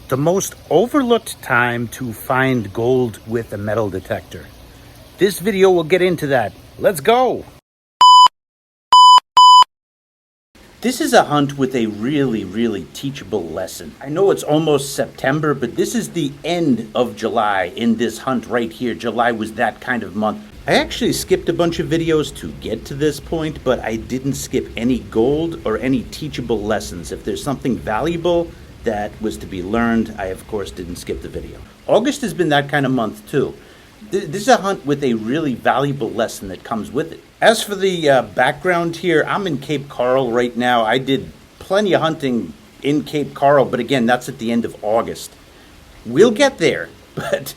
The most overlooked time to find gold with a metal detector. This video will get into that. Let's go! This is a hunt with a really teachable lesson. I know it's almost September, but this is the end of July in this hunt right here. July was that kind of month. I actually skipped a bunch of videos to get to this point, but I didn't skip any gold or any teachable lessons. If there's something valuable that was to be learned, I of course didn't skip the video. August has been that kind of month too. This is a hunt with a really valuable lesson that comes with it. As for the background here, I'm in Cape Coral right now. I did plenty of hunting in Cape Coral, but again, that's at the end of August. We'll get there, but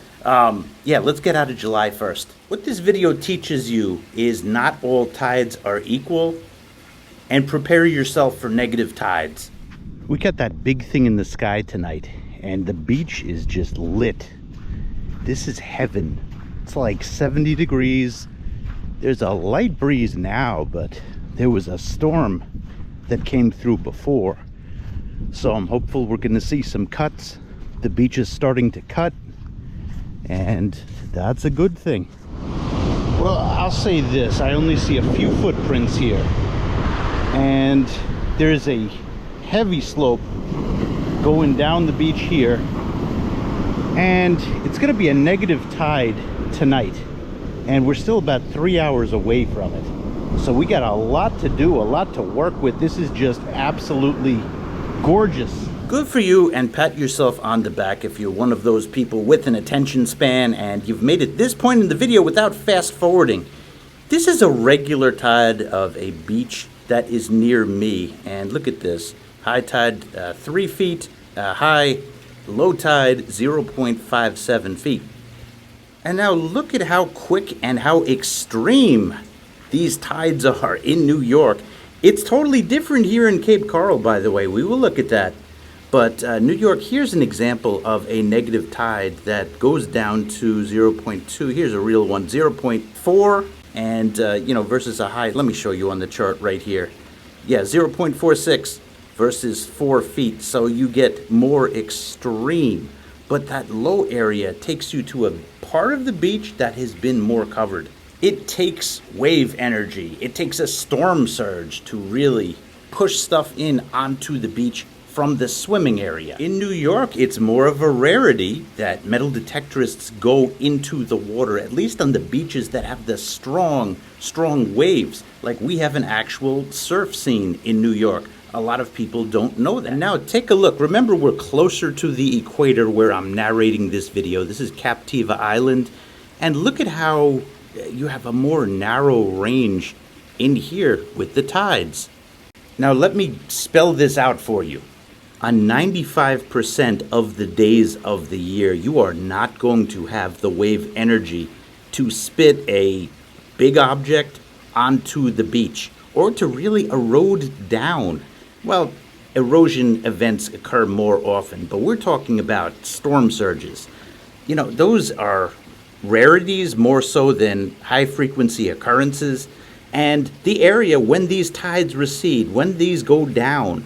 yeah, let's get out of July first. What this video teaches you is not all tides are equal, and prepare yourself for negative tides. We got that big thing in the sky tonight, and the beach is just lit. This is heaven. It's like 70 degrees. There's a light breeze now, but there was a storm that came through before. So I'm hopeful we're gonna see some cuts. The beach is starting to cut, and that's a good thing. Well, I'll say this, I only see a few footprints here, and there's a heavy slope going down the beach here, and it's going to be a negative tide tonight, and we're still about 3 hours away from it. So we got a lot to do, a lot to work with. This is just absolutely gorgeous. Good for you, and pat yourself on the back if you're one of those people with an attention span and you've made it this point in the video without fast forwarding. This is a regular tide of a beach that is near me, and look at this. High tide 3 feet high, low tide 0.57 feet. And now look at how quick and how extreme these tides are in New York. It's totally different here in Cape Coral, by the way. We will look at that. But New York, here's an example of a negative tide that goes down to 0.2. Here's a real one, 0.4, and versus a high. Let me show you on the chart right here. Yeah, 0.46 versus 4 feet. So you get more extreme. But that low area takes you to a part of the beach that has been more covered. It takes wave energy. It takes a storm surge to really push stuff in onto the beach from the swimming area. In New York, it's more of a rarity that metal detectorists go into the water, at least on the beaches that have the strong waves. Like we have an actual surf scene in New York. A lot of people don't know that. And now take a look. Remember, we're closer to the equator where I'm narrating this video. This is Captiva Island. And look at how you have a more narrow range in here with the tides. Now let me spell this out for you. On 95% of the days of the year, you are not going to have the wave energy to spit a big object onto the beach or to really erode down. Well, erosion events occur more often, but we're talking about storm surges. You know, those are rarities more so than high frequency occurrences. And the area, when these tides recede, when these go down,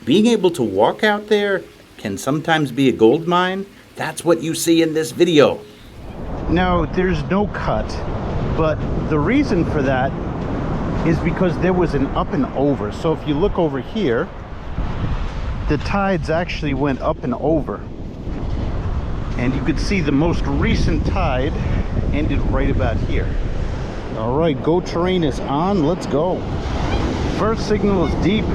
being able to walk out there can sometimes be a gold mine. That's what you see in this video. Now, there's no cut, but the reason for that is because there was an up and over. So if you look over here, the tides actually went up and over. And you could see the most recent tide ended right about here. All right, go terrain is on, let's go. First signal is deep.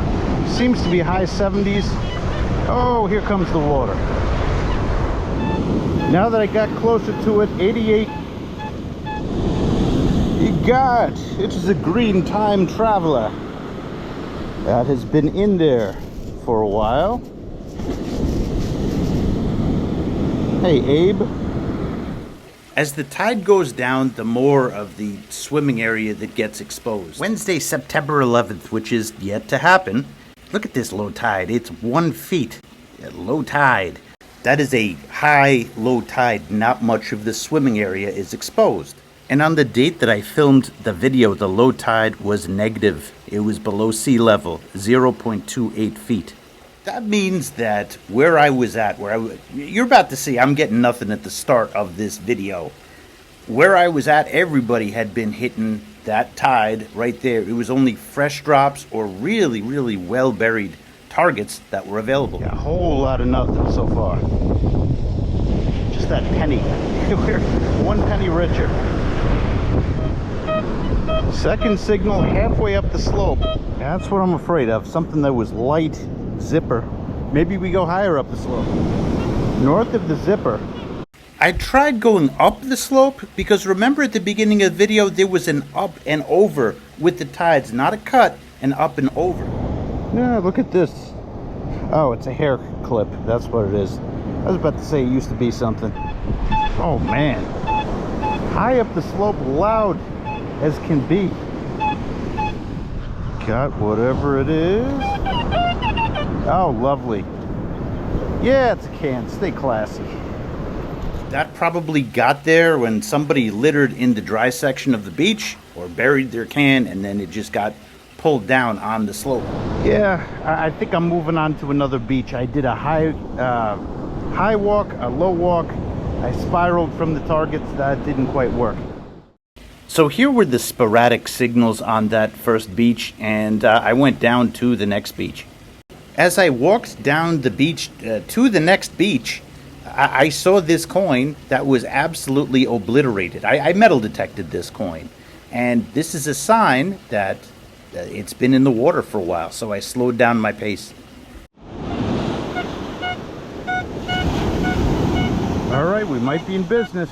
Seems to be high 70s. Oh, here comes the water. Now that I got closer to it, 88. It is a green time traveler that has been in there for a while. Hey, Abe. As the tide goes down, the more of the swimming area that gets exposed. Wednesday, September 11th, which is yet to happen. Look at this low tide. It's 1 feet. Low tide. That is a high low tide. Not much of the swimming area is exposed. And on the date that I filmed the video, the low tide was negative. It was below sea level, 0.28 feet. That means that where I was at, you're about to see, I'm getting nothing at the start of this video. Where I was at, everybody had been hitting that tide right there. It was only fresh drops or really, really well buried targets that were available. Yeah, a whole lot of nothing so far. Just that penny. We're 1 penny richer. Second signal halfway up the slope. That's what I'm afraid of. Something that was light, zipper. Maybe we go higher up the slope. North of the zipper. I tried going up the slope because remember at the beginning of the video there was an up and over with the tides, not a cut, an up and over. Yeah, look at this. Oh, it's a hair clip. That's what it is. I was about to say it used to be something. Oh man. High up the slope, loud as can be. Got whatever it is. Oh, lovely. Yeah, it's a can. Stay classy. That probably got there when somebody littered in the dry section of the beach or buried their can and then it just got pulled down on the slope. Yeah, I think I'm moving on to another beach. I did a high walk, a low walk. I spiraled from the targets. That didn't quite work. So here were the sporadic signals on that first beach, and I went down to the next beach. As I walked down the beach to the next beach, I saw this coin that was absolutely obliterated. I metal detected this coin, and this is a sign that it's been in the water for a while, so I slowed down my pace. All right, we might be in business.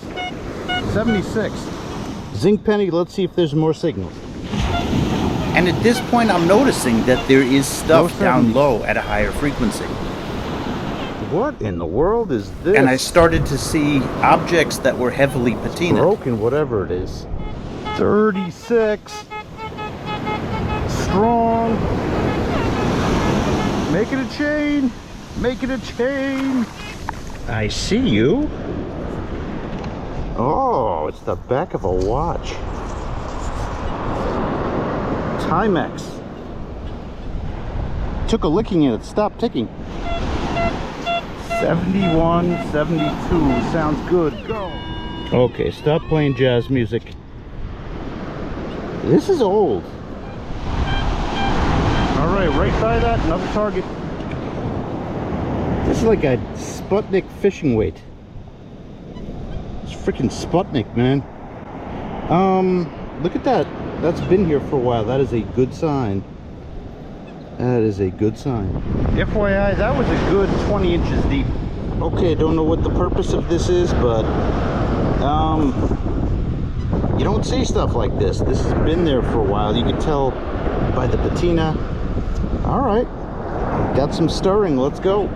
76. Zinc penny, let's see if there's more signals. And at this point, I'm noticing that there is stuff down low at a higher frequency. What in the world is this? And I started to see objects that were heavily patinaed. Broken, whatever it is. 36. Strong. Make it a chain. Make it a chain. I see you. Oh, it's the back of a watch. Timex. Took a licking and it stopped ticking. 71, 72. Sounds good. Go. Okay, stop playing jazz music. This is old. All right, right by that, another target. This is like a Sputnik fishing weight. It's freaking Sputnik, man. Look at that. That's been here for a while. That is a good sign. That is a good sign. FYI, that was a good 20 inches deep. Okay, don't know what the purpose of this is, but you don't see stuff like this. This has been there for a while. You can tell by the patina. All right, got some stirring. Let's go.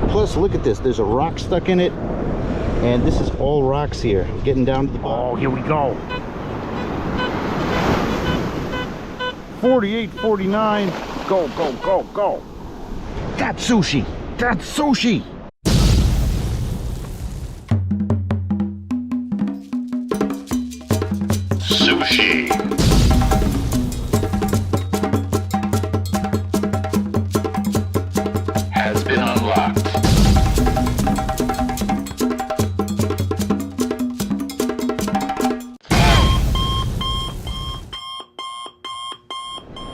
Plus, look at this. There's a rock stuck in it, and this is all rocks here. I'm getting down to the bottom. Oh, here we go. 48, 49. Go, go, go, go. That's sushi. That's sushi. Sushi. Has been unlocked.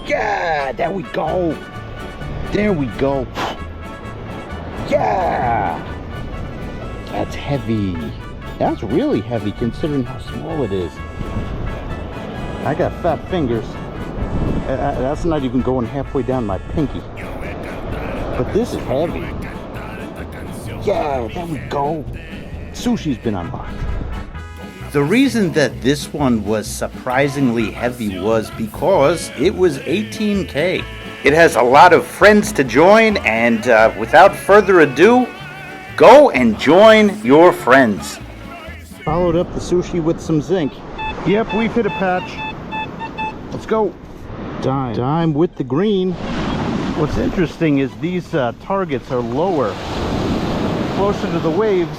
Yeah, there we go. There we go. Yeah. That's heavy. That's really heavy considering how small it is. I got fat fingers. That's not even going halfway down my pinky. But this is heavy. Yeah, there we go. Sushi's been unlocked. The reason that this one was surprisingly heavy was because it was 18K. It has a lot of friends to join, and without further ado, go and join your friends. Followed up the sushi with some zinc. Yep, we've hit a patch. Let's go. Dime. Dime with the green. What's interesting is these targets are lower, closer to the waves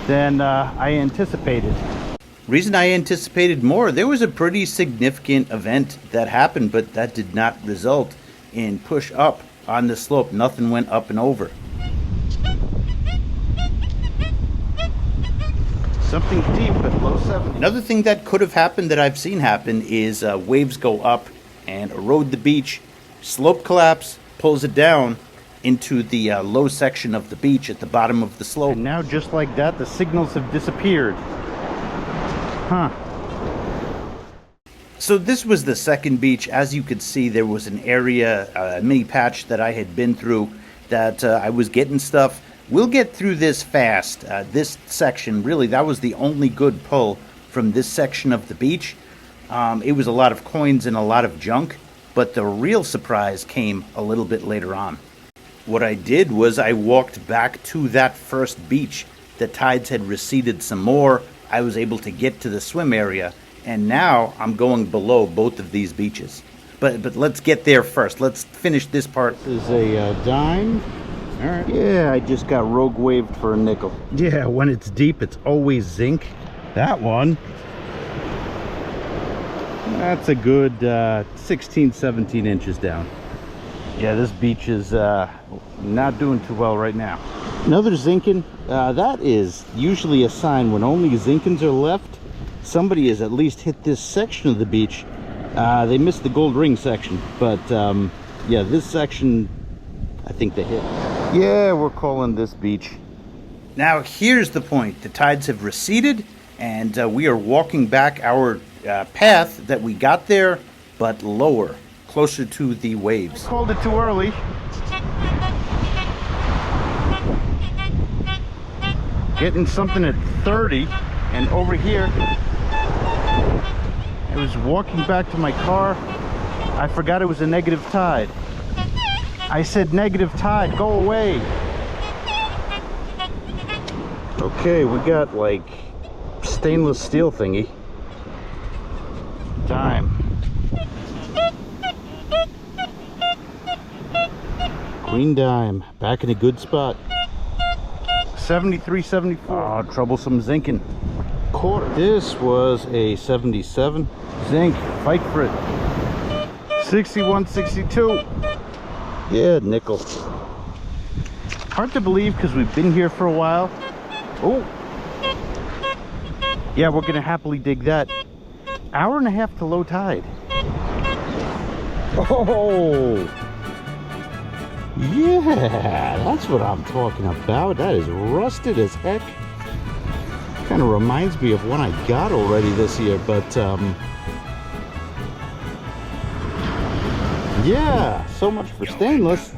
than I anticipated. Reason I anticipated more, there was a pretty significant event that happened, but that did not result in push up on the slope. Nothing went up and over. Something deep at low 70. Another thing that could have happened that I've seen happen is waves go up and erode the beach, slope collapse, pulls it down into the low section of the beach at the bottom of the slope. And now, just like that, the signals have disappeared. Huh. So this was the second beach. As you could see, there was an area, a mini patch that I had been through that I was getting stuff. We'll get through this fast. This section, really, that was the only good pull from this section of the beach. It was a lot of coins and a lot of junk, but the real surprise came a little bit later on. What I did was I walked back to that first beach. The tides had receded some more. I was able to get to the swim area, and now I'm going below both of these beaches. But let's get there first. Let's finish this part. This is a dime. All right. Yeah, I just got rogue waved for a nickel. Yeah, when it's deep, it's always zinc. That one, that's a good 16, 17 inches down. Yeah, this beach is not doing too well right now. Another zinkin. That is usually a sign when only zinkins are left. Somebody has at least hit this section of the beach. They missed the gold ring section, but yeah, this section, I think they hit. Yeah, we're calling this beach. Now here's the point. The tides have receded, and we are walking back our path that we got there, but lower, closer to the waves. Called it too early. Getting something at 30, and over here, I was walking back to my car. I forgot it was a negative tide. I said, negative tide, go away. Okay, we got like stainless steel thingy. Dime. Green dime, back in a good spot. 73, 74. Oh, troublesome zinking. Quarter. This was a 77. Zinc, fight for it. 61, 62. Yeah, nickel. Hard to believe because we've been here for a while. Oh. Yeah, we're gonna happily dig that. Hour and a half to low tide. Oh. Yeah, that's what I'm talking about. That is rusted as heck. Kind of reminds me of one I got already this year, but yeah, so much for stainless.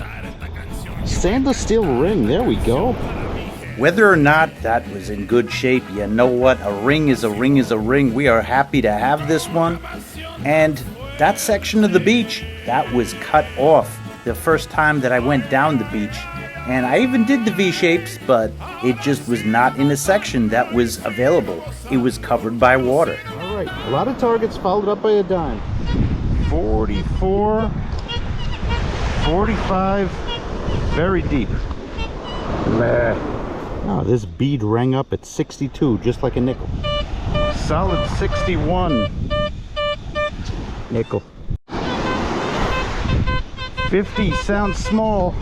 Stainless steel ring, there we go. Whether or not that was in good shape, you know what? A ring is a ring is a ring. We are happy to have this one. And that section of the beach, that was cut off the first time that I went down the beach. And I even did the V-shapes, but it just was not in a section that was available. It was covered by water. All right, a lot of targets followed up by a dime. 44, 45, very deep. Meh. Oh, this bead rang up at 62, just like a nickel. Solid 61. Nickel. 50 sounds small.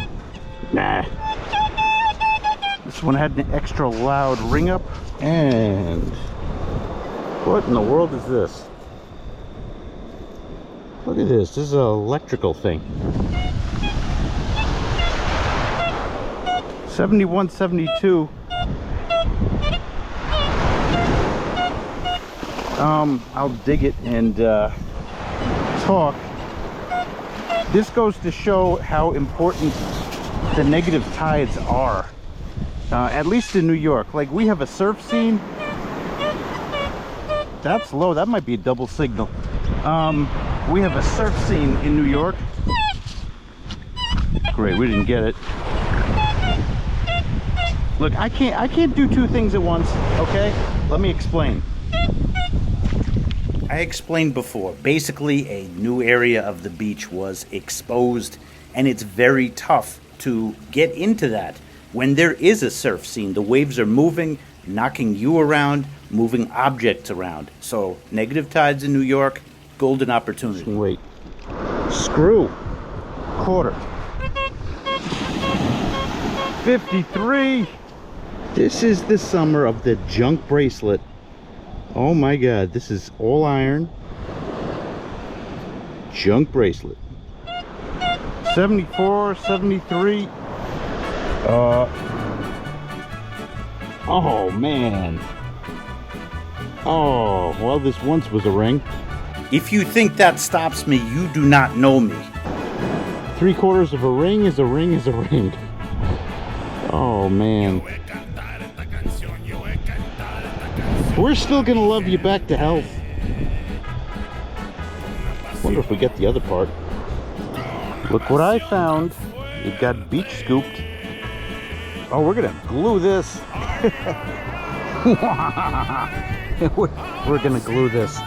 Nah. This one had an extra loud ring up. And what in the world is this? Look at this. This is an electrical thing. 71, 72. I'll dig it and talk. This goes to show how important the negative tides are, at least in New York. Like, we have a surf scene. That's low. That might be a double signal. We have a surf scene in New York. Great, we didn't get it. Look, I can't do two things at once, okay? Let me explain. I explained before, basically a new area of the beach was exposed, and it's very tough to get into that. When there is a surf scene, the waves are moving, knocking you around, moving objects around. So, negative tides in New York, golden opportunity. Wait. Screw. Quarter. 53. This is the summer of the junk bracelet. Oh my god, this is all iron. Junk bracelet. 74, 73. Oh man. Oh, well, this once was a ring. If you think that stops me, you do not know me. 3/4 of a ring is a ring is a ring. Oh man. We're still gonna love you back to health. Wonder if we get the other part. Look what I found. It got beach scooped. Oh, we're gonna glue this. We're gonna glue this.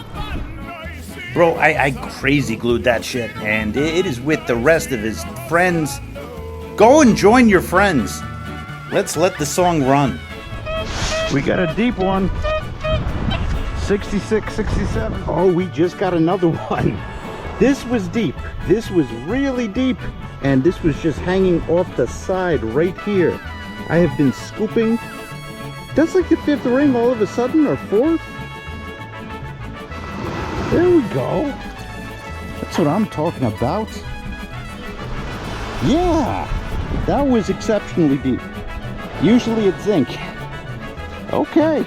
Bro, I crazy glued that shit, and it is with the rest of his friends. Go and join your friends. Let's let the song run. We got a deep one. 66, 67. Oh, we just got another one. This was deep. This was really deep. And this was just hanging off the side right here. I have been scooping. That's like the 5th ring all of a sudden, or 4th. There we go. That's what I'm talking about. Yeah, that was exceptionally deep. Usually it's zinc. Okay.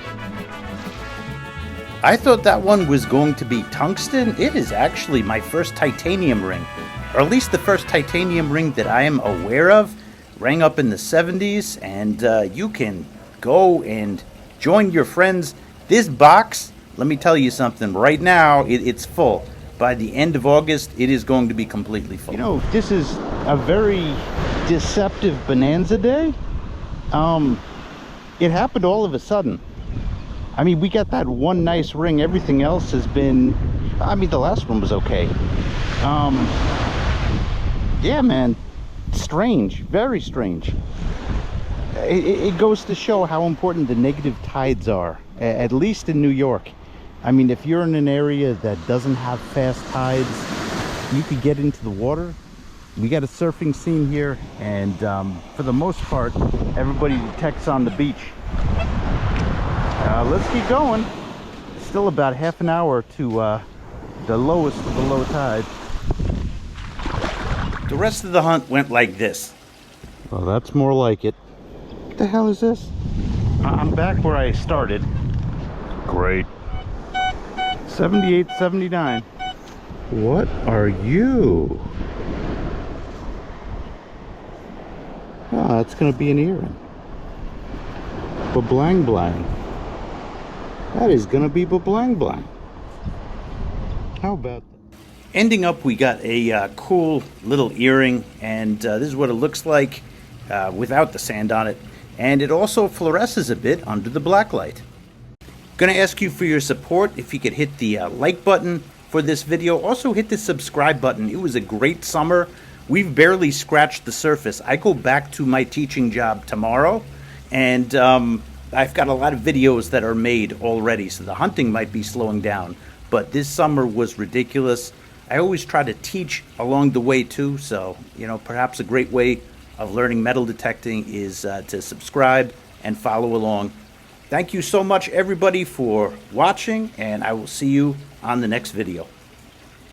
I thought that one was going to be tungsten. It is actually my first titanium ring, or at least the first titanium ring that I am aware of. Rang up in the 70s, and you can go and join your friends. This box, let me tell you something, right now it's full. By the end of August, it is going to be completely full. You know, this is a very deceptive bonanza day. It happened all of a sudden. I mean, we got that one nice ring. Everything else has been, I mean, the last one was okay. Yeah, man, strange, very strange. It goes to show how important the negative tides are, at least in New York. I mean, if you're in an area that doesn't have fast tides, you could get into the water. We got a surfing scene here, and for the most part, everybody detects on the beach. Let's keep going. Still about half an hour to the lowest of the low tide. The rest of the hunt went like this. Well, that's more like it. What the hell is this? I'm back where I started. Great. 78, 79. What are you? Oh, that's gonna be an earring. Ba-blang blang. That is gonna be ba-blang blang. How about that? Ending up, we got a cool little earring, and this is what it looks like without the sand on it. And it also fluoresces a bit under the black light. Gonna ask you for your support. If you could hit the like button for this video. Also hit the subscribe button. It was a great summer. We've barely scratched the surface. I go back to my teaching job tomorrow, and I've got a lot of videos that are made already, so the hunting might be slowing down. But this summer was ridiculous. I always try to teach along the way too, so perhaps a great way of learning metal detecting is to subscribe and follow along. Thank you so much, everybody, for watching, and I will see you on the next video.